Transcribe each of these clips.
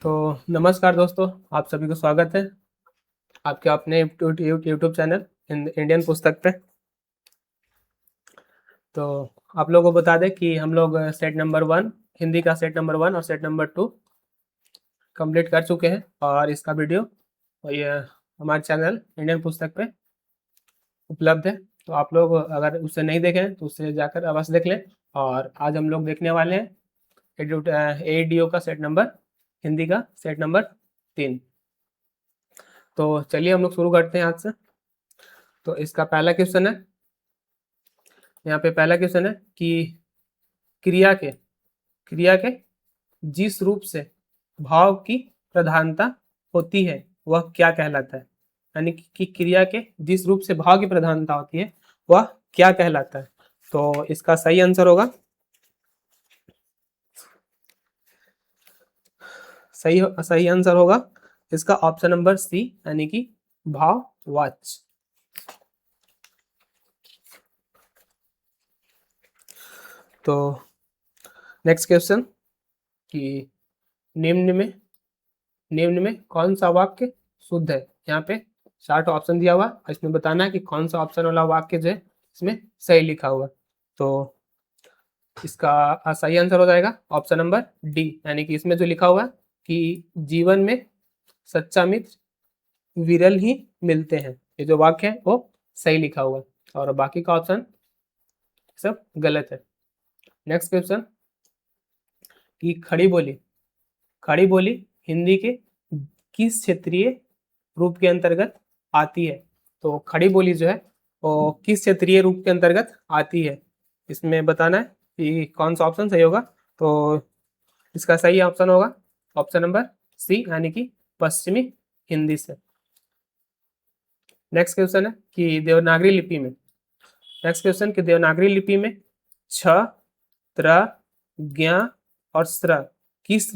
तो नमस्कार दोस्तों, आप सभी को स्वागत है आपके अपने यूट्यूब चैनल इंडियन पुस्तक पे। तो आप लोगों को बता दें कि हम लोग सेट नंबर 1 हिंदी का सेट नंबर 1 और सेट नंबर 2 कंप्लीट कर चुके हैं और इसका वीडियो और ये हमारे चैनल इंडियन पुस्तक पे उपलब्ध है। तो आप लोग अगर उससे नहीं देखें तो उससे जाकर अवश्य देख लें। और आज हम लोग देखने वाले हैं एडीओ का सेट नंबर, हिंदी का सेट नंबर 3। तो चलिए हम लोग शुरू करते हैं आज से। तो इसका पहला क्वेश्चन है, यहाँ पे पहला क्वेश्चन है कि क्रिया के जिस रूप से भाव की प्रधानता होती है वह क्या कहलाता है। यानी कि क्रिया के जिस रूप से भाव की प्रधानता होती है वह क्या कहलाता है। तो इसका सही आंसर होगा, सही आंसर होगा इसका ऑप्शन नंबर सी, यानी कि भाववाच्य। तो नेक्स्ट क्वेश्चन कि निम्न में कौन सा वाक्य शुद्ध है। यहाँ पे 4 ऑप्शन दिया हुआ, इसमें बताना है कि कौन सा ऑप्शन वाला वाक्य जो है इसमें सही लिखा हुआ। तो इसका सही आंसर हो जाएगा ऑप्शन नंबर डी, यानी कि इसमें जो लिखा हुआ है कि जीवन में सच्चा मित्र विरल ही मिलते हैं, ये जो वाक्य है वो सही लिखा हुआ है और बाकी का ऑप्शन सब गलत है। नेक्स्ट क्वेश्चन कि खड़ी बोली हिंदी के किस क्षेत्रीय रूप के अंतर्गत आती है। तो खड़ी बोली जो है वो किस क्षेत्रीय रूप के अंतर्गत आती है, इसमें बताना है कि कौन सा ऑप्शन सही होगा। तो इसका सही ऑप्शन होगा ऑप्शन नंबर सी, यानी कि पश्चिमी हिंदी से। नेक्स्ट क्वेश्चन है कि देवनागरी लिपि में छ, त्र, ज्ञ और स्र किस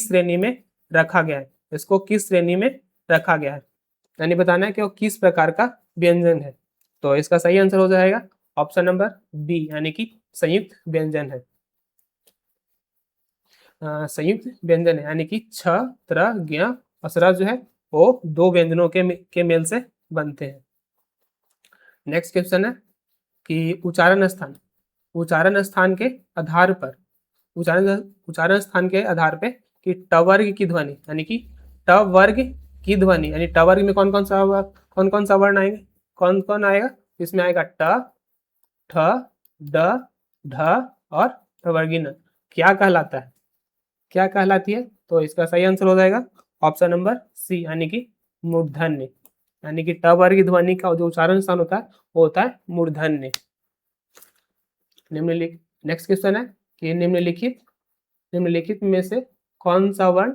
श्रेणी में रखा गया है। इसको किस श्रेणी में रखा गया है, यानी बताना है कि वो किस प्रकार का व्यंजन है। तो इसका सही आंसर हो जाएगा ऑप्शन नंबर बी, यानी कि संयुक्त व्यंजन है। संयुक्त व्यंजन है, यानी कि छ, त्र, ज्ञ और स्र जो है वो 2 व्यंजनों के मेल से बनते हैं। नेक्स्ट क्वेश्चन है कि उच्चारण स्थान के आधार पर उच्चारण स्थान के आधार पे कि ट वर्ग की ध्वनि, यानी कि ट वर्ग की ध्वनि, यानी ट वर्ग में कौन कौन सा वर्ण आएंगे, कौन आएगा। इसमें आएगा ट, ठ, ड, ढ और टवर्गीय क्या कहलाती है। तो इसका सही आंसर हो जाएगा ऑप्शन नंबर सी, यानी कि मूर्धन्य, यानी कि ट वर्ग ध्वनि का जो उच्चारण स्थान होता है वो होता है मूर्धन्य। नेक्स्ट क्वेश्चन है कि निम्नलिखित में से कौन सा वर्ण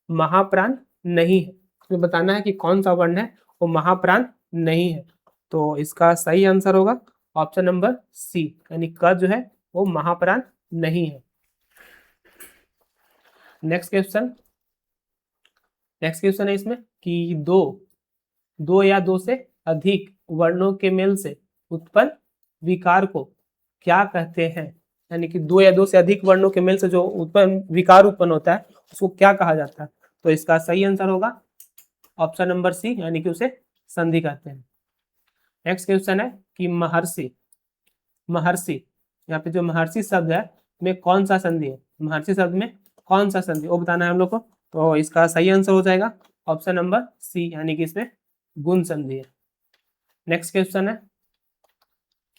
महाप्राण नहीं है। इसमें बताना है कि कौन सा वर्ण है वो महाप्राण नहीं है। तो इसका सही आंसर होगा ऑप्शन नंबर सी, यानी क जो है वो महाप्राण नहीं है। नेक्स्ट क्वेश्चन है इसमें कि दो या दो से अधिक वर्णों के मेल से उत्पन्न विकार को क्या कहते हैं। यानी कि 2 या 2 से अधिक वर्णों के मेल से जो विकार उत्पन्न होता है उसको क्या कहा जाता है। तो इसका सही आंसर होगा ऑप्शन नंबर सी, यानी कि उसे संधि कहते हैं। नेक्स्ट क्वेश्चन है कि महर्षि यहाँ पे जो महर्षि शब्द है में कौन सा संधि है, महर्षि शब्द में कौन सा संधि वो बताना है हम लोग को। तो इसका सही आंसर हो जाएगा ऑप्शन नंबर सी, यानी कि इसमें गुण संधि है। नेक्स्ट क्वेश्चन है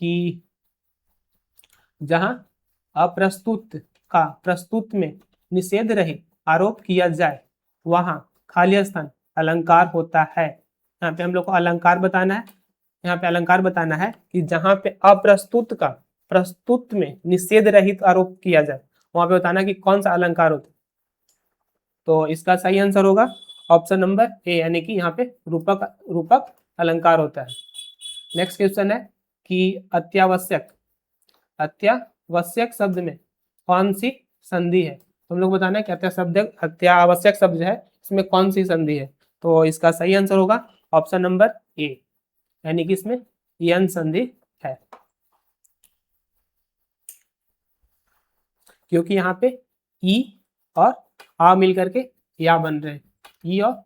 कि जहां अप्रस्तुत का प्रस्तुत में निषेध रहित आरोप किया जाए वहां खाली स्थान अलंकार होता है। यहाँ पे हम लोग को अलंकार बताना है, यहाँ पे अलंकार बताना है कि जहां पे अप्रस्तुत का प्रस्तुत में निषेध रहित आरोप किया जाए वहां पे बताना है कि कौन सा अलंकार होता है। तो इसका सही आंसर होगा ऑप्शन नंबर ए, यानी कि यहाँ पे रूपक अलंकार होता है। नेक्स्ट क्वेश्चन है कि अत्यावश्यक शब्द में कौन सी संधि है। तो हम लोग बताना है कि अत्यावश्यक शब्द है इसमें कौन सी संधि है। तो इसका सही आंसर होगा ऑप्शन नंबर ए, यानी कि इसमें यन संधि है, क्योंकि यहाँ पे ई और आ मिल करके या बन रहे हैं, ई और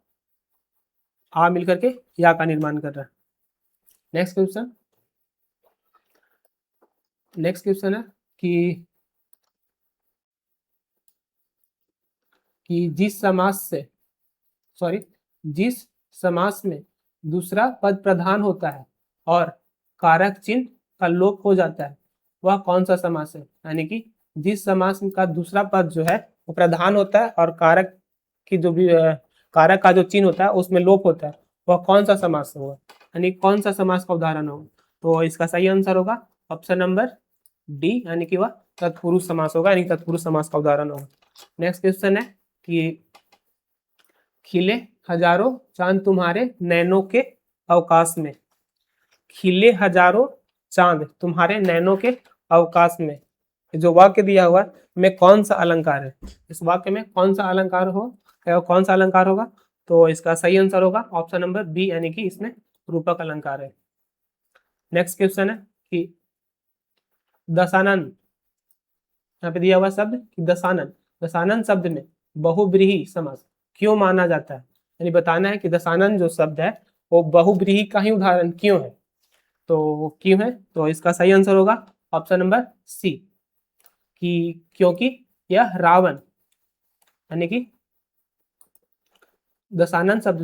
आ मिल करके या का निर्माण कर रहा है। नेक्स्ट क्वेश्चन है कि जिस समास में दूसरा पद प्रधान होता है और कारक चिन्ह का लोप हो जाता है वह कौन सा समास है। यानी कि जिस समास का दूसरा पद जो है वो प्रधान होता है और कारक की जो भी कारक का जो चिन्ह होता है उसमें लोप होता है, वह कौन सा समास होगा, यानी कौन सा समास का उदाहरण होगा। तो इसका सही आंसर होगा ऑप्शन नंबर डी, यानी कि वह तत्पुरुष समास होगा, यानी तत्पुरुष समास का उदाहरण होगा। नेक्स्ट क्वेश्चन है कि खिले हजारों चांद तुम्हारे नैनों के अवकाश में। खिले हजारों चांद तुम्हारे नैनों के अवकाश में, जो वाक्य दिया हुआ है में कौन सा अलंकार है, इस वाक्य में कौन सा अलंकार होगा। तो इसका सही आंसर होगा ऑप्शन नंबर बी, यानी कि इसमें रूपक अलंकार है। नेक्स्ट क्वेश्चन है कि दशानन, यहाँ पे दिया हुआ शब्द कि दशानन शब्द में बहुब्रीही समास क्यों माना जाता है, यानी बताना है कि दशानन जो शब्द है वो बहुब्रीही का ही उदाहरण क्यों है। तो क्यों है, तो इसका सही आंसर होगा ऑप्शन नंबर सी, कि क्योंकि यह रावण, यानी कि दशानन शब्द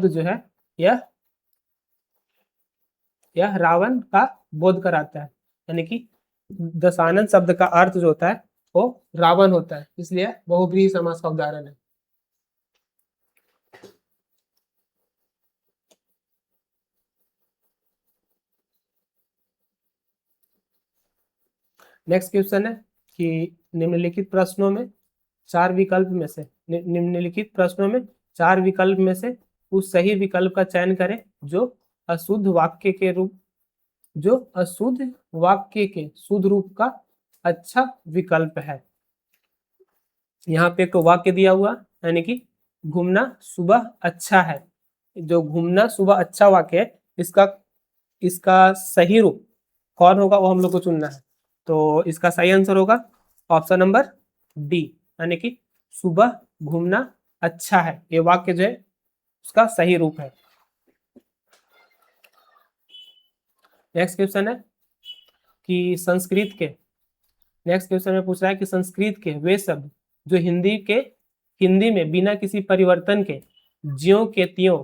जो है यह रावण का बोध कराता है, यानी कि दशानन शब्द का अर्थ जो होता है वो रावण होता है, इसलिए बहुब्रीही समास का उदाहरण है। नेक्स्ट क्वेश्चन है कि निम्नलिखित प्रश्नों में चार विकल्प में से उस सही विकल्प का चयन करें जो अशुद्ध वाक्य के शुद्ध रूप का अच्छा विकल्प है। यहाँ पे एक तो वाक्य दिया हुआ, यानी कि घूमना सुबह अच्छा है। जो घूमना सुबह अच्छा वाक्य है इसका सही रूप कौन होगा वो हम लोग को चुनना है। तो इसका सही आंसर होगा ऑप्शन नंबर डी, यानी कि सुबह घूमना अच्छा है, ये वाक्य जो है उसका सही रूप है। नेक्स्ट क्वेश्चन में पूछ रहा है कि संस्कृत के वे शब्द जो हिंदी में बिना किसी परिवर्तन के ज्यों के त्यों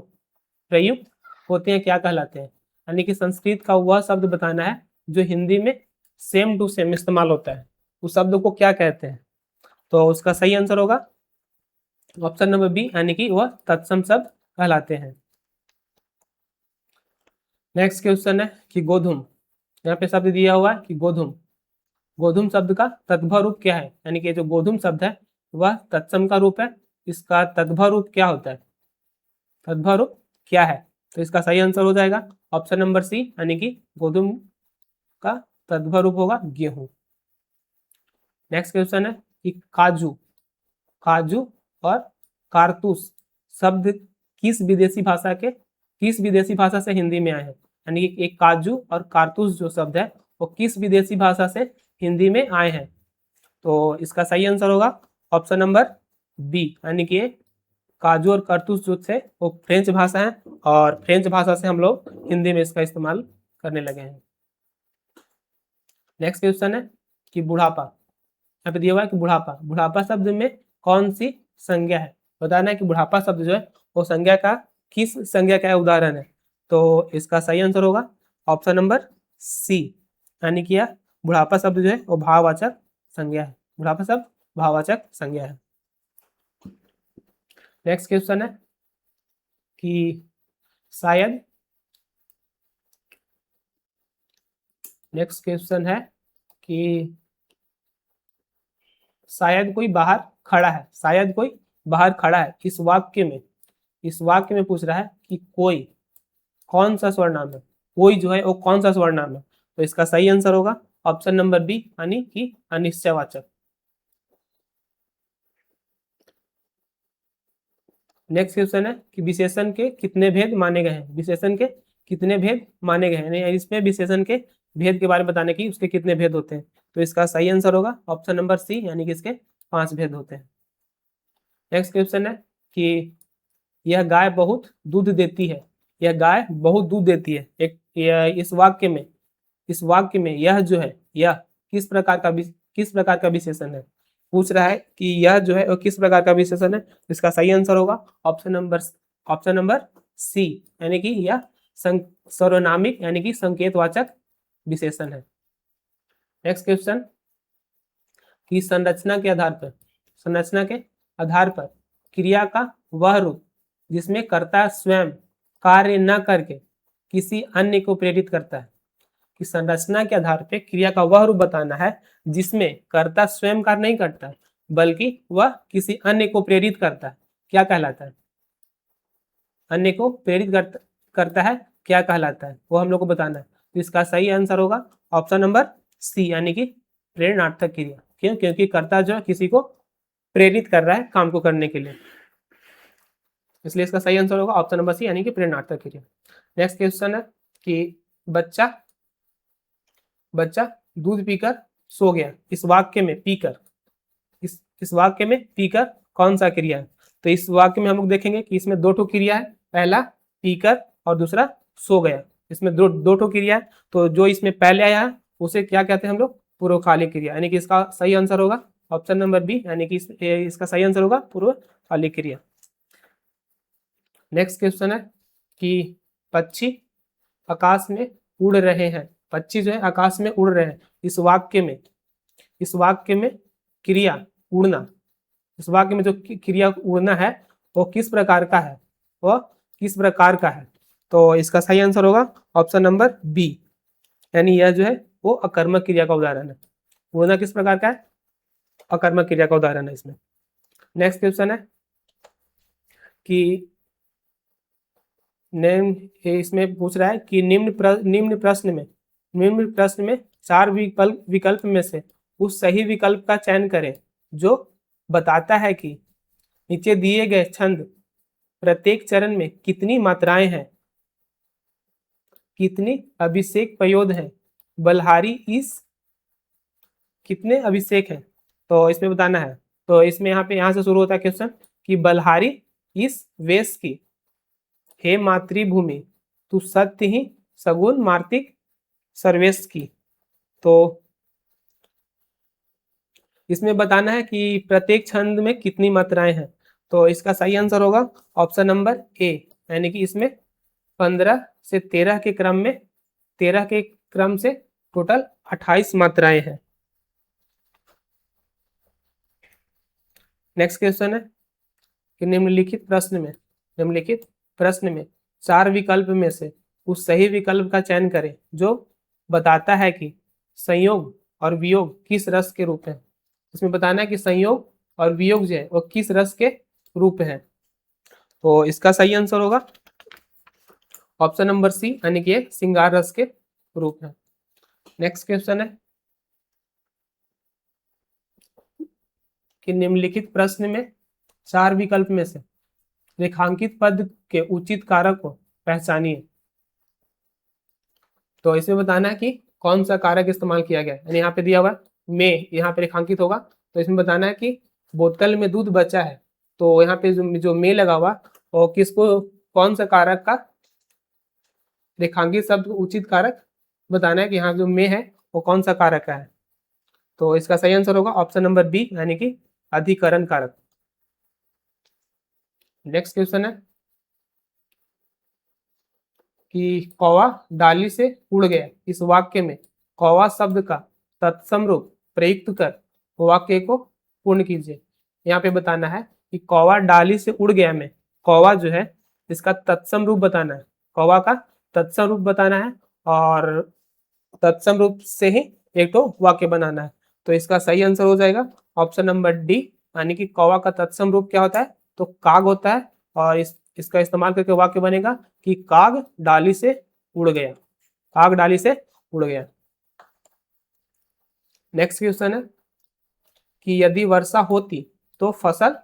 प्रयुक्त होते हैं क्या कहलाते हैं। यानी कि संस्कृत का वह शब्द बताना है जो हिंदी में सेम टू सेम इस्तेमाल होता है, उस शब्द को क्या कहते हैं। तो उसका सही आंसर होगा ऑप्शन नंबर बी, यानी कि वह तत्सम शब्द कहलाते हैं। नेक्स्ट क्वेश्चन है कि गोधूम, यहाँ पे शब्द दिया हुआ है कि गोधूम शब्द का तत्भव रूप क्या है, यानी कि जो गोधूम शब्द है वह तत्सम का रूप है, इसका तत्भव रूप क्या होता है, तत्भव रूप क्या है। तो इसका सही आंसर हो जाएगा ऑप्शन नंबर सी, यानी कि गोधूम का तत्भव रूप होगा गेहूं। नेक्स्ट क्वेश्चन है कि काजू और कारतूस शब्द किस विदेशी भाषा से हिंदी में आए हैं। यानी कि एक काजू और कारतूस जो शब्द है वो किस विदेशी भाषा से हिंदी में आए हैं। तो इसका सही आंसर होगा ऑप्शन नंबर बी, यानी कि काजू और कारतूस जो थे वो फ्रेंच भाषा है और फ्रेंच भाषा से हम लोग हिंदी में इसका इस्तेमाल करने लगे हैं। नेक्स्ट क्वेश्चन है कि बुढ़ापा, यहाँ पे दिया हुआ है कि बुढ़ापा शब्द में कौन सी संज्ञा है, बताना है कि बुढ़ापा शब्द जो है वो संज्ञा का किस संज्ञा का उदाहरण है। तो इसका सही आंसर होगा ऑप्शन नंबर सी, यानी कि यह बुढ़ापा शब्द जो है वो भाववाचक संज्ञा है, बुढ़ापा शब्द भाववाचक संज्ञा है। नेक्स्ट क्वेश्चन है कि शायद कोई बाहर खड़ा है, इस वाक्य में पूछ रहा है कि कोई कौन सा स्वर्णाम है, कोई जो है वो कौन सा स्वर्णाम है। तो इसका सही आंसर होगा ऑप्शन नंबर बी, यानी कि अनिश्चयवाचक। नेक्स्ट क्वेश्चन है कि विशेषण के कितने भेद माने गए हैं, इसमें विशेषण के भेद के बारे में बताने की उसके कितने भेद होते हैं। तो इसका सही आंसर होगा ऑप्शन नंबर सी, यानी कि इसके 5 भेद होते हैं। नेक्स्ट क्वेश्चन है कि यह गाय बहुत दूध देती है, यह गाय बहुत दूध देती है। इस वाक्य में यह जो है, यह किस प्रकार का विशेषण है। पूछ रहा है कि यह जो है वो किस प्रकार का विशेषण है। इसका सही आंसर होगा ऑप्शन नंबर सी, यानी कि यह सर्वनामिक यानी कि संकेतवाचक विशेषण है। नेक्स्ट क्वेश्चन कि संरचना के आधार पर क्रिया का वह रूप जिसमें कर्ता स्वयं कार्य न करके किसी अन्य को प्रेरित करता है। कि संरचना के आधार पर क्रिया का वह रूप बताना है जिसमें कर्ता स्वयं कार्य नहीं करता है बल्कि वह किसी अन्य को प्रेरित करता है, क्या कहलाता है। अन्य को प्रेरित करता है, क्या कहलाता है, वो हम लोग को बताना है। तो इसका सही आंसर होगा ऑप्शन नंबर सी, यानी कि प्रेरणार्थक क्रिया। क्यों? क्योंकि कर्ता जो है किसी को प्रेरित कर रहा है काम को करने के लिए, इसलिए इसका सही आंसर होगा ऑप्शन नंबर सी, यानी कि प्रेरणार्थक क्रिया। नेक्स्ट क्वेश्चन है कि बच्चा दूध पीकर सो गया। इस वाक्य में पीकर कौन सा क्रिया है। तो इस वाक्य में हम लोग देखेंगे कि इसमें 2 ठो क्रिया है, पहला पीकर और दूसरा सो गया। इसमें दो ठो क्रिया है, तो जो इसमें पहले आया है उसे क्या कहते हैं हम लोग, पूर्वकालिक क्रिया, यानी कि इसका सही आंसर होगा ऑप्शन नंबर बी, यानी कि इसका सही आंसर होगा पूर्वकालिक क्रिया। नेक्स्ट क्वेश्चन है कि पक्षी आकाश में उड़ रहे हैं। पक्षी जो है आकाश में उड़ रहे हैं। इस वाक्य में क्रिया उड़ना, इस वाक्य में जो क्रिया उड़ना है वो किस प्रकार का है। तो इसका सही आंसर होगा ऑप्शन नंबर बी, यानी यह जो है वो अकर्मक क्रिया का उदाहरण है। उड़ना किस प्रकार का है, अकर्मक क्रिया का उदाहरण है इसमें। नेक्स्ट क्वेश्चन है कि इसमें पूछ रहा है कि निम्न प्रश्न में 4 विकल्प में से उस सही विकल्प का चयन करें जो बताता है कि नीचे दिए गए छंद प्रत्येक चरण में कितनी मात्राएं हैं, कितनी अभिषेक पयोद हैं, बलहारी इस कितने अभिषेक हैं। तो इसमें बताना है। तो इसमें यहाँ से शुरू होता है क्वेश्चन कि बलहारी इस वेश की, हे मातृभूमि तू सत्य ही सगुन मार्तिक सर्वेश की। तो इसमें बताना है कि प्रत्येक छंद में कितनी मात्राएं हैं। तो इसका सही आंसर होगा ऑप्शन नंबर ए, यानी कि इसमें 15 से 13 के क्रम से टोटल 28 मात्राएं हैं। नेक्स्ट क्वेश्चन है कि निम्नलिखित प्रश्न में 4 विकल्प में से उस सही विकल्प का चयन करें जो बताता है कि संयोग और वियोग किस रस के रूप हैं। इसमें बताना है कि संयोग और वियोग जो है वो किस रस के रूप हैं। तो इसका सही आंसर होगा ऑप्शन नंबर सी, यानी कि श्रृंगार रस के रूप है। नेक्स्ट क्वेश्चन है कि निम्नलिखित प्रश्न में 4 विकल्प में से रेखांकित पद के उचित कारक को पहचानिए। तो इसमें बताना है कि कौन सा कारक इस्तेमाल किया गया है। यहाँ पे दिया हुआ में, यहाँ पे रेखांकित होगा। तो इसमें बताना है कि बोतल में दूध बचा है, तो यहाँ पे जो में लगा हुआ और किसको, कौन सा कारक का रेखांकित शब्द उचित कारक बताना है कि यहाँ जो में है वो कौन सा कारक का है। तो इसका सही आंसर होगा ऑप्शन नंबर बी, यानी कि अधिकरण कारक। नेक्स्ट क्वेश्चन है कि कौवा डाली से उड़ गया। इस वाक्य में कौवा शब्द का तत्सम रूप प्रयुक्त कर वाक्य को पूर्ण कीजिए। यहाँ पे बताना है कि कौवा डाली से उड़ गया में कौवा जो है इसका तत्सम रूप बताना है, कौवा का तत्सम रूप बताना है और तत्सम रूप से ही एक तो वाक्य बनाना है। तो इसका सही आंसर हो जाएगा ऑप्शन नंबर डी, यानी कि कौवा का तत्सम रूप क्या होता है, तो काग होता है। और इसका इस्तेमाल करके वाक्य बनेगा कि काग डाली से उड़ गया, काग डाली से उड़ गया। नेक्स्ट क्वेश्चन है कि यदि वर्षा होती तो फसल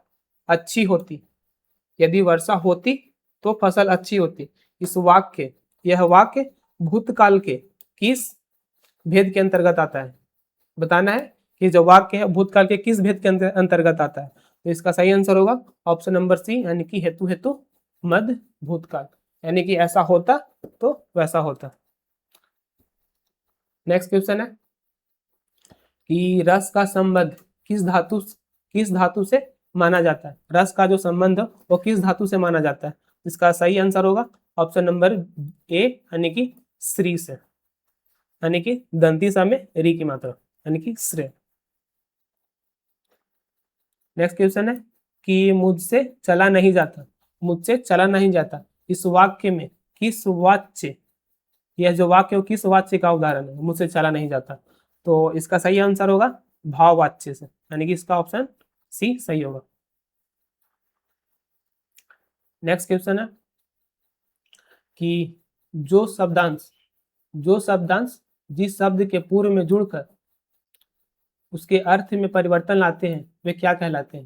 अच्छी होती, यदि वर्षा होती तो फसल अच्छी होती। यह वाक्य भूतकाल के किस भेद के अंतर्गत आता है। बताना है कि जो वाक्य है भूतकाल के किस भेद के अंतर्गत आता है। तो इसका सही आंसर होगा ऑप्शन नंबर सी, यानी कि हेतु हेतु मद भूतकाल, यानी कि ऐसा होता तो वैसा होता। नेक्स्ट क्वेश्चन है कि रस का संबंध किस धातु से माना जाता है। रस का जो संबंध वो किस धातु से माना जाता है। इसका सही आंसर होगा ऑप्शन नंबर ए, यानी कि श्री से, यानी कि दंती सा में री की मात्रा, यानी कि श्रेय। नेक्स्ट क्वेश्चन है कि मुझसे चला नहीं जाता, मुझसे चला नहीं जाता, इस वाक्य में किस वाच्य, यह जो वाक्य है किस वाच्य का उदाहरण है, मुझसे चला नहीं जाता। तो इसका सही आंसर होगा भाववाच्य से, यानी कि इसका ऑप्शन सी सही होगा। नेक्स्ट क्वेश्चन है कि जो शब्दांश जिस शब्द के पूर्व में जुड़कर उसके अर्थ में परिवर्तन लाते हैं वे क्या कहलाते हैं।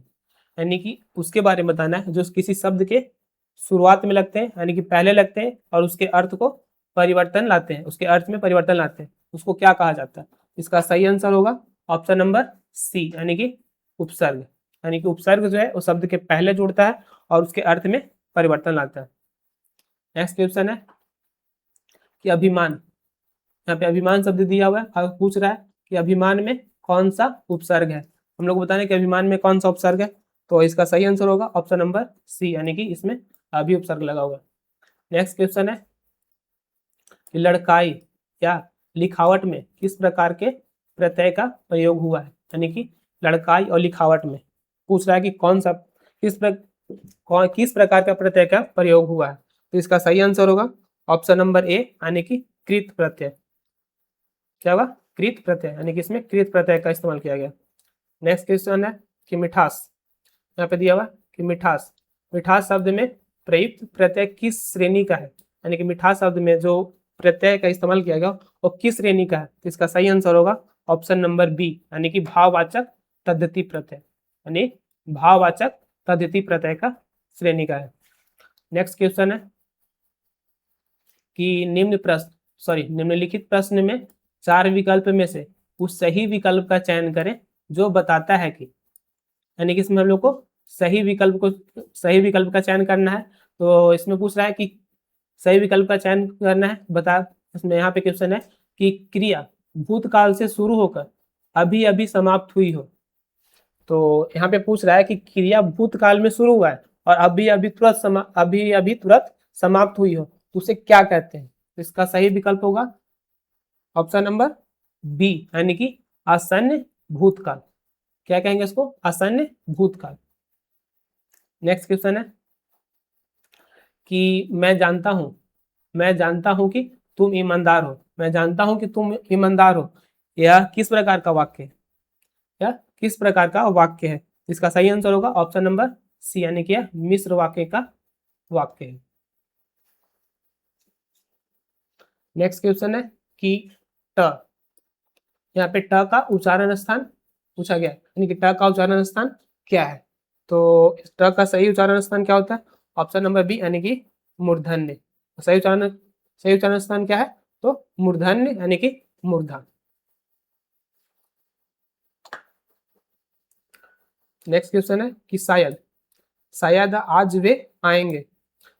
यानी कि उसके बारे में बताना है जो किसी शब्द के शुरुआत में लगते हैं, यानी कि पहले लगते हैं और उसके अर्थ को परिवर्तन लाते हैं, उसके अर्थ में परिवर्तन लाते हैं, उसको क्या कहा जाता है। इसका सही आंसर होगा ऑप्शन नंबर सी, यानी कि उपसर्ग। यानी कि उपसर्ग जो है वो शब्द के पहले जुड़ता है और उसके अर्थ में परिवर्तन लाता है। नेक्स्ट क्वेश्चन है कि अभिमान, यहाँ पे अभिमान शब्द दिया हुआ है और पूछ रहा है कि अभिमान में कौन सा उपसर्ग है। हम लोग को बताना है कि अभिमान में कौन सा उपसर्ग है। तो इसका सही आंसर होगा ऑप्शन नंबर सी, यानी कि इसमें अभी उपसर्ग लगा हुआ है। नेक्स्ट क्वेश्चन है कि लड़काई या लिखावट में किस प्रकार के प्रत्यय का प्रयोग हुआ है। यानी कि लड़काई और लिखावट में पूछ रहा है कि कौन सा किस प्रकार का प्रत्यय का प्रयोग हुआ है। तो इसका सही आंसर होगा ऑप्शन नंबर ए, यानी कि कृत प्रत्यय। क्या होगा, कृत प्रत्यय, यानी कि इसमें कृत प्रत्यय का इस्तेमाल किया गया। नेक्स्ट क्वेश्चन है कि मिठास, यहाँ पे दिया हुआ कि मिठास, मिठास शब्द में प्रयुक्त प्रत्यय किस श्रेणी का है। यानी कि मिठास शब्द में जो प्रत्यय का इस्तेमाल किया गया वो किस श्रेणी का है। तो इसका सही आंसर होगा ऑप्शन नंबर बी, यानी कि भाववाचक तद्धिति प्रत्यय, यानी भाववाचक तद्धिति प्रत्यय का श्रेणी का है। नेक्स्ट क्वेश्चन है कि निम्नलिखित प्रश्न में 4 विकल्प में से उस सही विकल्प का चयन करें जो बताता है कि, यानी कि इसमें हम लोग को सही विकल्प का चयन करना है। तो इसमें पूछ रहा है कि सही विकल्प का चयन करना है, बता। इसमें यहाँ पे क्वेश्चन है कि क्रिया भूतकाल से शुरू होकर अभी अभी समाप्त हुई हो। तो यहाँ पे पूछ रहा है कि क्रिया भूतकाल में शुरू हुआ है और अभी अभी तुरंत समाप्त हुई हो, तो उसे क्या कहते हैं। तो इसका सही विकल्प होगा ऑप्शन नंबर बी, यानी कि आसन्न भूतकाल। क्या कहेंगे इसको, आसन्न भूतकाल। नेक्स्ट क्वेश्चन है कि मैं जानता हूं कि तुम ईमानदार हो, मैं जानता हूं कि तुम ईमानदार हो, यह किस प्रकार का वाक्य है, यह किस प्रकार का वाक्य है। इसका सही आंसर होगा ऑप्शन नंबर सी, यानी कि मिश्र वाक्य का वाक्य है। नेक्स्ट क्वेश्चन है कि ट, यहाँ पे ट का उच्चारण स्थान पूछा गया, यानी कि ट का उच्चारण स्थान क्या है। तो ट का सही उच्चारण स्थान क्या होता है, ऑप्शन नंबर बी, यानी कि मूर्धन्य। सही उच्चारण स्थान क्या है, तो मूर्धन्य, यानी कि मूर्धा। नेक्स्ट क्वेश्चन है कि शायद आज वे आएंगे,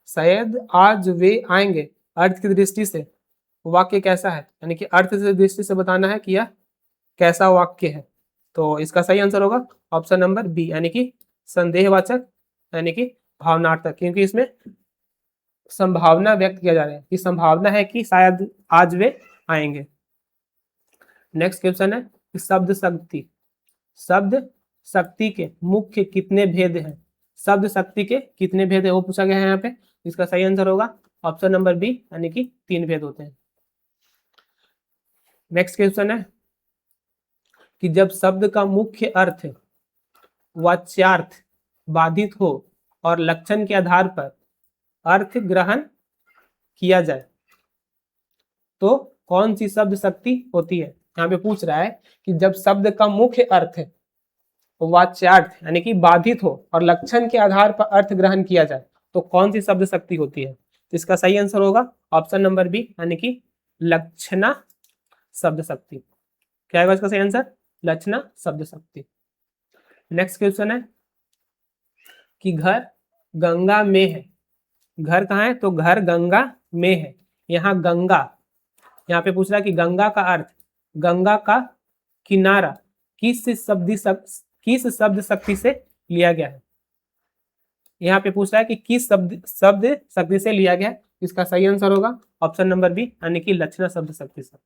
शायद आज वे आएंगे अर्थ की दृष्टि से वाक्य कैसा है। यानी कि अर्थ की दृष्टि से बताना है कि यह कैसा वाक्य है। तो इसका सही आंसर होगा ऑप्शन नंबर बी, यानी कि संदेहवाचक, यानी कि भावनार्थक, क्योंकि इसमें संभावना व्यक्त किया जा रहा है कि संभावना है कि शायद आज वे आएंगे। नेक्स्ट क्वेश्चन है कि शब्द शक्ति के मुख्य कितने भेद हैं, शब्द शक्ति के कितने भेद है वो पूछा गया है यहाँ पे। इसका सही आंसर होगा ऑप्शन नंबर बी, यानी कि 3 भेद होते हैं। नेक्स्ट क्वेश्चन है कि जब शब्द का मुख्य अर्थ वाच्यार्थ बाधित हो और लक्षण के आधार पर अर्थ ग्रहण किया जाए तो कौन सी शब्द शक्ति होती है। यहाँ पे पूछ रहा है कि जब शब्द का मुख्य अर्थ वाच्यार्थ यानी कि बाधित हो और लक्षण के आधार पर अर्थ ग्रहण किया जाए तो कौन सी शब्द शक्ति होती है। तो इसका सही आंसर होगा ऑप्शन नंबर बी, यानी कि लक्षणा शब्द शक्ति। क्या होगा इसका सही आंसर, लक्षणा शब्द शक्ति। नेक्स्ट क्वेश्चन है कि घर गंगा में है। घर कहाँ है? तो घर गंगा में है। यहाँ गंगा, यहाँ पे पूछ रहा है कि गंगा का अर्थ, गंगा का किनारा किस शब्द शक्ति से लिया गया है। यहाँ पे पूछ रहा है कि किस शब्द शक्ति से लिया गया है। इसका सही आंसर होगा ऑप्शन नंबर बी, यानी कि लक्षणा शब्द शक्ति से।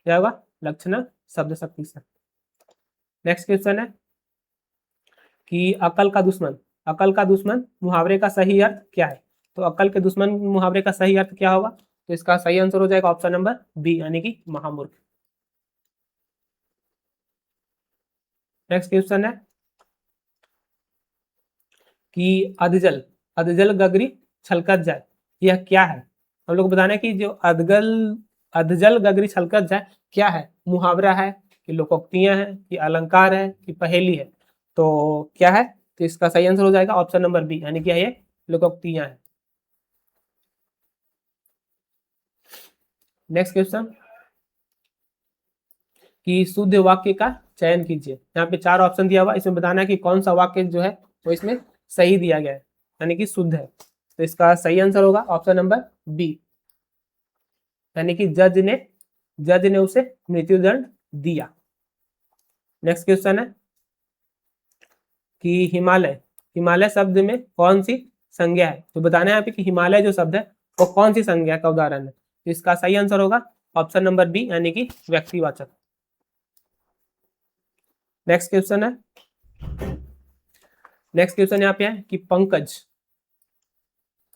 क्या होगा? लक्षणा शब्द शक्ति से। नेक्स्ट क्वेश्चन है कि अकल का दुश्मन, अकल का दुश्मन मुहावरे का सही अर्थ क्या है? तो अकल के दुश्मन मुहावरे का सही अर्थ क्या होगा? तो इसका सही आंसर हो जाएगा ऑप्शन नंबर बी, यानी कि महामूर्ख। नेक्स्ट क्वेश्चन है कि अधजल, अधजल गगरी छलकत जाए, यह क्या है? हम लोग को बताना है कि जो अधजल गगरी छलकत जाए क्या है? मुहावरा है कि लोकोक्तियां हैं कि अलंकार है कि पहेली है? तो क्या है? तो इसका सही आंसर हो जाएगा ऑप्शन नंबर बी, यानी कि ये लोकोक्तियां हैं। नेक्स्ट क्वेश्चन कि शुद्ध वाक्य का चयन कीजिए। यहाँ पे 4 ऑप्शन दिया हुआ, इसमें बताना है कि कौन सा वाक्य जो है वो इसमें सही दिया गया है, यानी कि शुद्ध है। तो इसका सही आंसर होगा ऑप्शन नंबर बी, यानी कि जज ने उसे मृत्युदंड दिया। नेक्स्ट क्वेश्चन है कि हिमालय, हिमालय शब्द में कौन सी संज्ञा है? तो बताना है यहाँ पे कि हिमालय जो शब्द है वो कौन सी संज्ञा का उदाहरण है। तो इसका सही आंसर होगा ऑप्शन नंबर बी, यानी कि व्यक्तिवाचक। नेक्स्ट क्वेश्चन है, नेक्स्ट क्वेश्चन यहाँ पे है कि पंकज,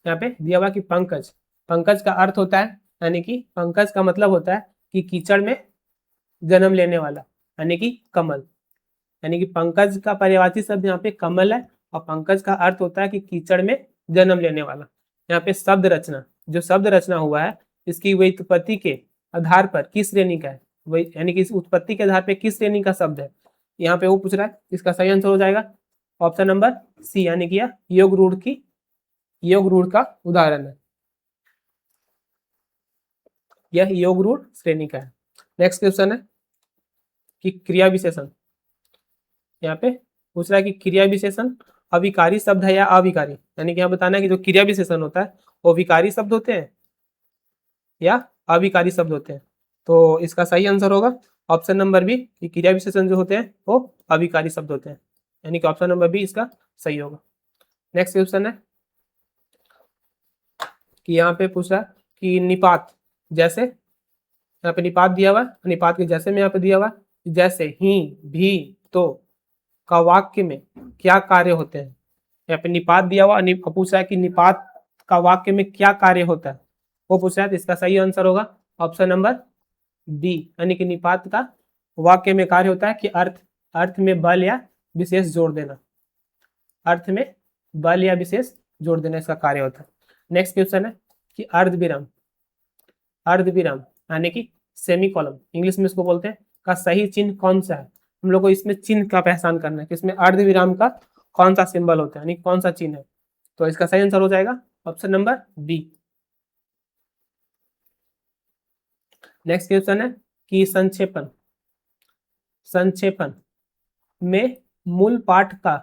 यहाँ पे दिया हुआ कि पंकज, पंकज का अर्थ होता है, यानी कि पंकज का मतलब होता है कि कीचड़ में जन्म लेने वाला, यानी कि कमल। यानी कि पंकज का पर्यायवाची शब्द यहाँ पे कमल है, और पंकज का अर्थ होता है कि कीचड़ में जन्म लेने वाला। यहाँ पे शब्द रचना, जो शब्द रचना हुआ है इसकी व्युत्पत्ति के आधार पर किस श्रेणी का है, वही यानी कि इस उत्पत्ति के आधार पर किस श्रेणी का शब्द है, यहाँ पे वो पूछ रहा है। इसका सही आंसर हो जाएगा ऑप्शन नंबर सी, यानी कि योग रूढ़ का उदाहरण है, यह योग रूढ़ श्रेणी का है। नेक्स्ट क्वेश्चन है कि क्रिया विशेषण, यहाँ पे पूछ रहा है कि क्रिया विशेषण अविकारी शब्द है या अविकारी, यानी कि यहाँ बताना है कि जो क्रिया विशेषण होता है वो विकारी शब्द होते हैं या अविकारी शब्द होते हैं। तो इसका सही आंसर होगा ऑप्शन नंबर बी, कि क्रिया विशेषण जो होते हैं वो अविकारी शब्द होते हैं, यानी कि ऑप्शन नंबर बी इसका सही होगा। नेक्स्ट क्वेश्चन है कि यहाँ पे पूछ रहा है कि निपात, जैसे यहाँ पे निपात दिया हुआ, निपात के जैसे में यहाँ पे दिया हुआ, जैसे ही, भी, तो का वाक्य में क्या कार्य होते हैं। यहाँ पे निपात दिया हुआ, पूछ रहा है कि निपात का वाक्य में क्या कार्य होता है, वो पूछ रहा है। तो इसका सही आंसर होगा ऑप्शन नंबर बी, यानी कि निपात का वाक्य में कार्य होता है कि अर्थ में बल या विशेष जोड़ देना, अर्थ में बल या विशेष जोड़ देना इसका कार्य होता है। नेक्स्ट क्वेश्चन है कि अर्धविराम, अर्धविराम यानी कि सेमीकोलन इंग्लिश में इसको बोलते हैं, का सही चिन्ह कौन सा है। हम लोग को इसमें चिन्ह का पहचान करना है कि इसमें अर्धविराम का कौन सा सिंबल होता है, यानी कौन सा चिन्ह है। तो इसका सही आंसर हो जाएगा option number B. Next question है कि संक्षेपण, संक्षेपण में मूल पाठ का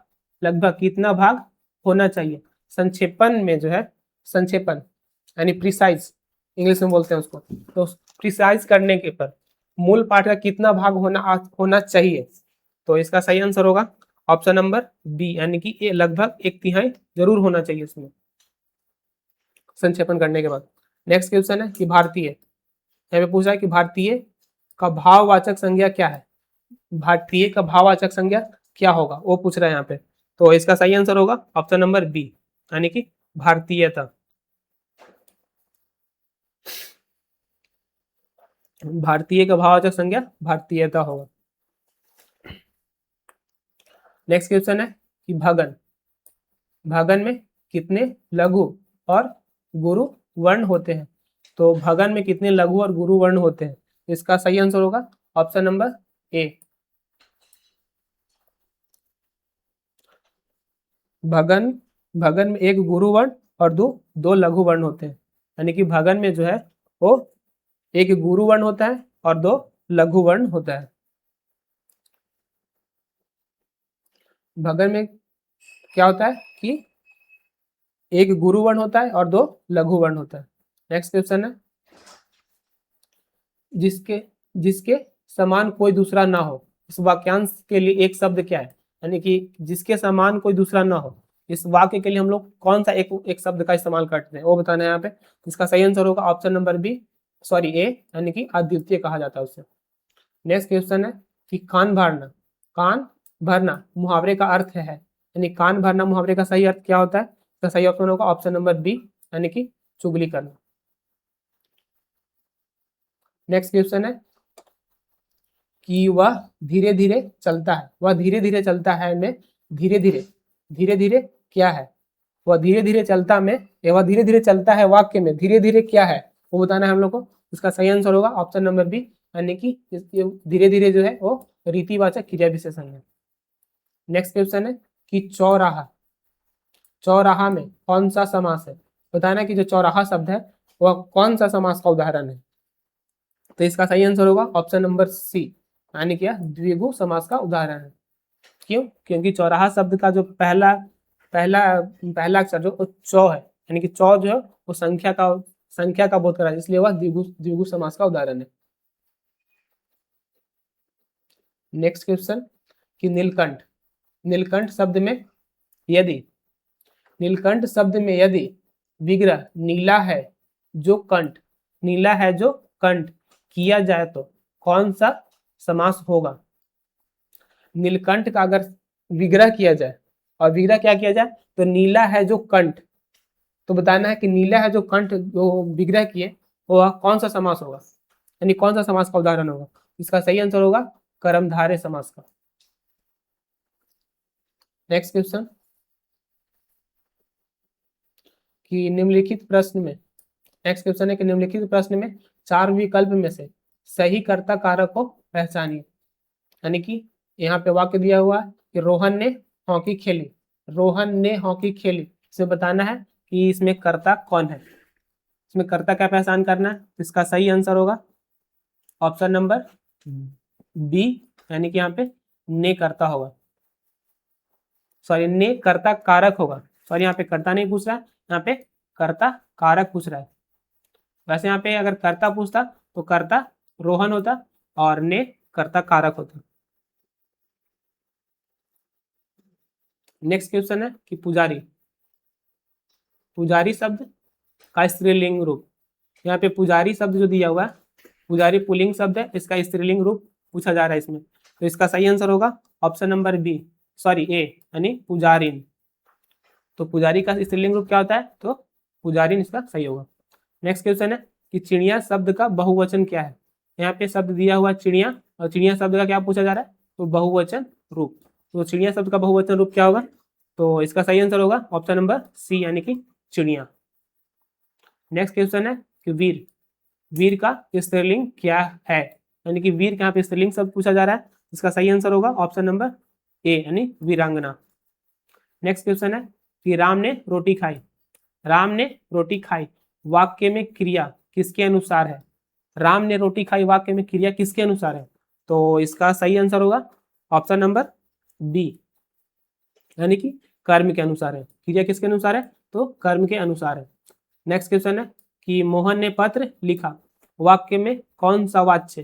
लगभग कितना भाग होना चाहिए। संक्षेपण में जो है, संक्षेपण यानी प्रिसाइज इंग्लिश में बोलते हैं उसको, तो प्रिसाइज करने के पर मूल पाठ का कितना भाग होना चाहिए। तो इसका सही आंसर होगा ऑप्शन नंबर बी, यानी कि ये लगभग 1/3 जरूर होना चाहिए इसमें संक्षेपण करने के बाद। नेक्स्ट क्वेश्चन है कि भारतीय, यहाँ पे पूछा है कि भारतीय का भाववाचक संज्ञा क्या है, भारतीय का भाववाचक संज्ञा क्या होगा वो पूछ रहा है यहाँ पे। तो इसका सही आंसर होगा ऑप्शन नंबर बी, यानी कि भारतीयता। भारतीय का भाववाचक संज्ञा भारतीयता होगा। नेक्स्ट क्वेश्चन है कि भगन, भगन में कितने लघु और गुरु वर्ण होते हैं। तो भगन में कितने लघु और गुरु वर्ण होते हैं, इसका सही आंसर होगा ऑप्शन नंबर ए। भगन में एक गुरु वर्ण और दो लघु वर्ण होते हैं, यानी कि भगन में जो है वो एक गुरु वर्ण होता है और 2 लघु वर्ण होता है। भगर में क्या होता है कि एक गुरु वर्ण होता है और दो लघु वर्ण होता है। नेक्स्ट क्वेश्चन है, जिसके जिसके समान कोई दूसरा ना हो, इस वाक्यांश के लिए एक शब्द क्या है? यानी कि जिसके समान कोई दूसरा ना हो, इस वाक्य के लिए हम लोग कौन सा एक शब्द का इस्तेमाल करते हैं वो बताना है यहाँ पे। इसका सही आंसर होगा ऑप्शन नंबर बी, सॉरी ए, यानी कि अद्वितीय कहा जाता है उससे। नेक्स्ट क्वेश्चन है कि कान भरना मुहावरे का अर्थ है, यानी कान भरना मुहावरे का सही अर्थ क्या होता है? इसका सही ऑप्शन होगा ऑप्शन नंबर बी, यानी कि चुगली करना। नेक्स्ट क्वेश्चन है कि वह धीरे धीरे चलता है, वह धीरे धीरे चलता है में धीरे धीरे क्या है? वह धीरे धीरे चलता में, या वह धीरे धीरे चलता है वाक्य में धीरे धीरे क्या है वो बताना है हम लोग को। इसका सही आंसर होगा ऑप्शन नंबर बी, यानी कि धीरे धीरे जो है वो रीतिवाचक क्रिया विशेषण है। नेक्स्ट क्वेश्चन है कि चौराहा में कौन सा समास है? बताना है कि जो चौराहा शब्द है वह कौन सा समास का उदाहरण है। तो इसका सही आंसर होगा ऑप्शन नंबर सी, यानी कि द्विगु समास का उदाहरण है। क्यों? क्योंकि चौराहा शब्द का जो पहला पहला पहला अक्षर जो चौ है, यानी कि चौ जो है वो संख्या का बोध कर रहा है, इसलिए वह द्विगु समास का उदाहरण है। नेक्स्ट क्वेश्चन कि नीलकंठ शब्द में यदि विग्रह नीला है जो कंठ किया जाए तो कौन सा समास होगा? नीलकंठ का अगर विग्रह किया जाए, और विग्रह क्या किया जाए तो नीला है जो कंठ, तो बताना है कि नीला है जो कंठ जो विग्रह किए वह कौन सा समास होगा, यानी कौन सा समास का उदाहरण होगा। इसका सही आंसर होगा कर्मधारय समास का। नेक्स्ट क्वेश्चन कि निम्नलिखित प्रश्न में चार विकल्प में से सही कर्ता कारक को पहचानिए। यानी कि यहाँ पे वाक्य दिया हुआ है कि रोहन ने हॉकी खेली, इसे बताना है कि इसमें कर्ता कौन है, इसमें कर्ता क्या पहचान करना है। इसका सही आंसर होगा ऑप्शन नंबर बी, यानी कि यहाँ पे ने कर्ता होगा, सॉरी ने कर्ता कारक होगा, सॉरी यहाँ पे कर्ता नहीं पूछ रहा है, यहाँ पे कर्ता कारक पूछ रहा है। वैसे यहाँ पे अगर कर्ता पूछता तो कर्ता रोहन होता और ने कर्ता कारक होता। नेक्स्ट क्वेश्चन है कि पुजारी शब्द का स्त्रीलिंग रूप। यहाँ पे पुजारी शब्द जो दिया हुआ है, पुजारी पुल्लिंग शब्द है, इसका स्त्रीलिंग रूप पूछा जा रहा है इसमें। तो इसका सही आंसर होगा ऑप्शन नंबर बी, सॉरी ए, यानी पुजारिन। तो पुजारी का स्त्रीलिंग रूप क्या होता है? तो पुजारिन इसका सही होगा। नेक्स्ट क्वेश्चन है कि चिड़िया शब्द का बहुवचन क्या है। यहाँ पे शब्द दिया हुआ चिड़िया, और चिड़िया शब्द का क्या पूछा जा रहा है? तो बहुवचन रूप। तो चिड़िया शब्द का बहुवचन रूप क्या होगा? तो इसका सही आंसर होगा ऑप्शन नंबर सी, यानी कि चिड़िया। नेक्स्ट क्वेश्चन है कि वीर का स्त्रीलिंग क्या है, यानी कि वीर यहाँ पे स्त्रीलिंग शब्द पूछा जा रहा है। इसका सही आंसर होगा ऑप्शन नंबर ए, यानी वीरांगना। नेक्स्ट क्वेश्चन है कि राम ने रोटी खाई वाक्य में क्रिया किसके अनुसार है? राम ने रोटी खाई वाक्य में क्रिया किसके अनुसार है? तो इसका सही आंसर होगा ऑप्शन नंबर बी, यानी कि कर्म के अनुसार है। क्रिया किसके अनुसार है? तो कर्म के अनुसार है। नेक्स्ट क्वेश्चन है कि मोहन ने पत्र लिखा वाक्य में कौन सा वाच्य,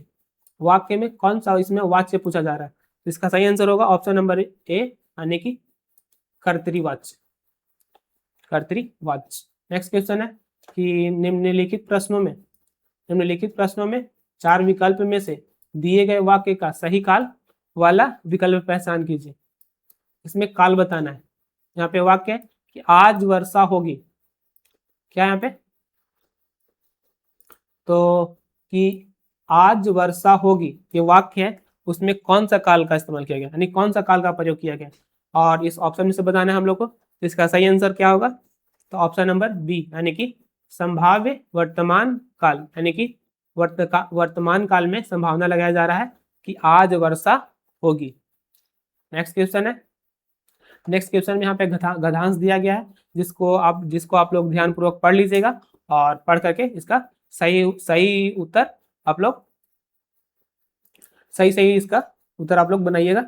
इसमें वाच्य पूछा जा रहा है। तो इसका सही आंसर होगा ऑप्शन नंबर ए, यानी कि कर्तृवाच्य। नेक्स्ट क्वेश्चन है कि निम्नलिखित प्रश्नों में चार विकल्प में से दिए गए वाक्य का सही काल वाला विकल्प पहचान कीजिए। इसमें काल बताना है। यहाँ पे वाक्य है कि आज वर्षा होगी, क्या यहाँ पे? तो कि आज वर्षा होगी ये वाक्य है, उसमें कौन सा काल का इस्तेमाल किया गया, यानी कौन सा काल का प्रयोग किया गया, और इस ऑप्शन में से बताना है हम लोग को। तो इसका सही आंसर क्या होगा? तो ऑप्शन नंबर बी, यानी कि संभाव्य वर्तमान काल, यानी कि वर्तमान काल में संभावना लगाया जा रहा है कि आज वर्षा होगी। नेक्स्ट क्वेश्चन में यहाँ पे गधांश दिया गया है, जिसको आप लोग ध्यानपूर्वक पढ़ लीजिएगा, और पढ़ करके इसका सही उत्तर आप लोग इसका उत्तर आप लोग बनाइएगा।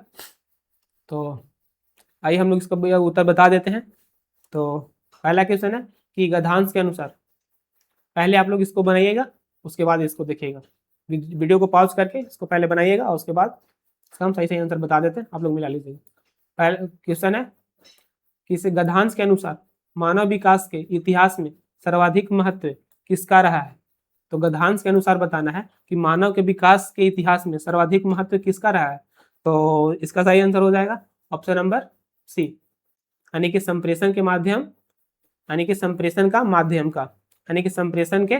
तो आइए हम लोग इसका उत्तर बता देते हैं। तो पहला क्वेश्चन है कि गधांश के अनुसार, पहले आप लोग इसको बनाइएगा उसके बाद इसको देखिएगा, वीडियो को पॉज करके इसको पहले बनाइएगा और उसके बाद इसका हम सही सही आंसर बता देते हैं, आप लोग मिला लीजिएगा। पहला क्वेश्चन है कि इस गधांश के अनुसार मानव विकास के इतिहास में सर्वाधिक महत्व किसका रहा है। तो गधांश के अनुसार बताना है कि मानव के विकास के इतिहास में सर्वाधिक महत्व किसका रहा है। तो इसका सही आंसर हो जाएगा ऑप्शन नंबर सी, यानी कि संप्रेषण के माध्यम, यानी कि संप्रेषण का माध्यम का, यानी कि संप्रेषण के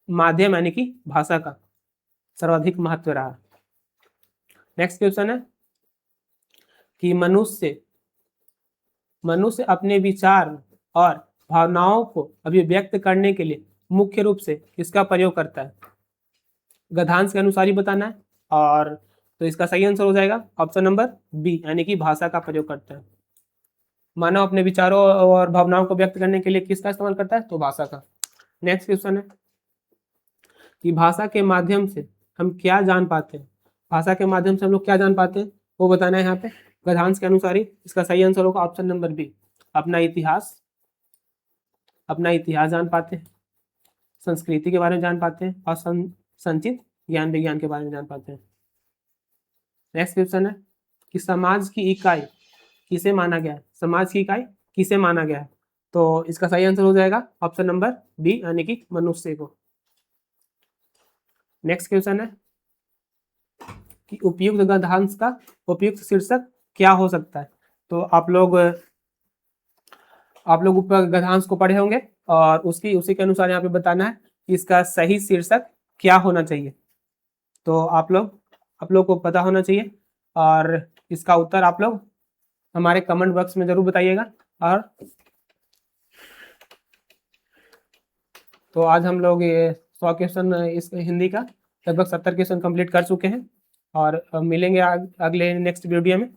माध्यम यानी कि भाषा का सर्वाधिक महत्व रहा। नेक्स्ट क्वेश्चन है कि मनुष्य अपने विचार और भावनाओं को अभिव्यक्त करने के लिए मुख्य रूप से किसका प्रयोग करता है। गधांश के अनुसार ही बताना है, और तो इसका सही आंसर हो जाएगा ऑप्शन नंबर बी, यानी कि भाषा का प्रयोग करता है। मानव अपने विचारों और भावनाओं को व्यक्त करने के लिए किसका इस्तेमाल करता है, तो भाषा का। नेक्स्ट क्वेश्चन है कि भाषा के माध्यम से हम क्या जान पाते हैं। भाषा के माध्यम से हम लोग क्या जान पाते हैं वो बताना है यहाँ पे। गधांश के अनुसार ही इसका सही आंसर होगा ऑप्शन नंबर बी, अपना इतिहास जान पाते हैं, संस्कृति के बारे में जान पाते हैं और संचित ज्ञान विज्ञान के बारे में जान पाते हैं। नेक्स्ट क्वेश्चन है कि समाज की इकाई किसे माना गया है। समाज की इकाई किसे माना गया है, तो इसका सही आंसर हो जाएगा ऑप्शन नंबर बी, यानी कि मनुष्य को। नेक्स्ट क्वेश्चन है कि उपयुक्त गधांश का उपयुक्त शीर्षक क्या हो सकता है। तो आप लोग ऊपर गधांश को पढ़े होंगे और उसी के अनुसार यहाँ पे बताना है कि इसका सही शीर्षक क्या होना चाहिए। तो आप लोग को पता होना चाहिए और इसका उत्तर आप लोग हमारे कमेंट बॉक्स में जरूर बताइएगा। और तो आज हम लोग ये 100 क्वेश्चन इस हिंदी का लगभग 70 क्वेश्चन कंप्लीट कर चुके हैं और मिलेंगे अगले नेक्स्ट वीडियो में।